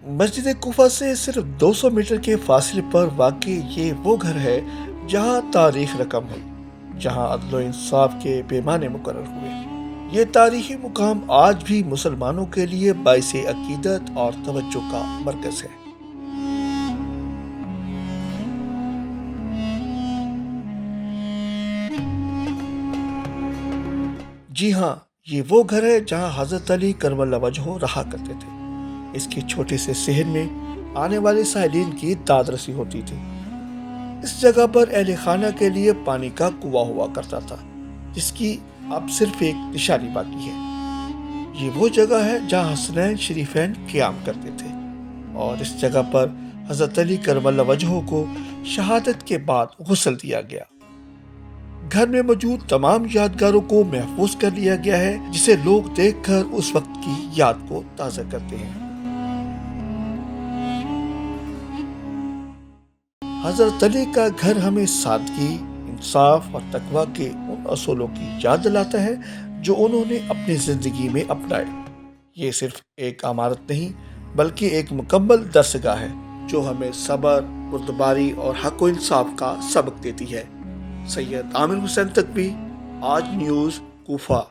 مسجد کوفہ سے صرف 200 میٹر کے فاصلے پر واقع یہ وہ گھر ہے جہاں تاریخ رقم ہوئی، جہاں عدل و انصاف کے پیمانے مقرر ہوئے۔ یہ تاریخی مقام آج بھی مسلمانوں کے لیے باعث عقیدت اور توجہ کا مرکز ہے۔ جی ہاں، یہ وہ گھر ہے جہاں حضرت علی کرم اللہ وجہہ رہا کرتے تھے۔ اس کے چھوٹے سے صحن میں آنے والے سائلین کی داد رسی ہوتی تھی۔ اس جگہ پر اہل خانہ کے لیے پانی کا کنواں ہوا کرتا تھا، جس کی اب صرف ایک نشانی باقی ہے۔ یہ وہ جگہ ہے جہاں حسنین شریفین قیام کرتے تھے، اور اس جگہ پر حضرت علی کرم اللہ وجہہ کو شہادت کے بعد غسل دیا گیا۔ گھر میں موجود تمام یادگاروں کو محفوظ کر لیا گیا ہے، جسے لوگ دیکھ کر اس وقت کی یاد کو تازہ کرتے ہیں۔ حضرت علی کا گھر ہمیں سادگی، انصاف اور تقوی کے ان اصولوں کی یاد دلاتا ہے جو انہوں نے اپنی زندگی میں اپنائے۔ یہ صرف ایک عمارت نہیں بلکہ ایک مکمل درسگاہ ہے جو ہمیں صبر، بردباری اور حق و انصاف کا سبق دیتی ہے۔ سید عامر حسین تقوی، آج نیوز، کوفہ۔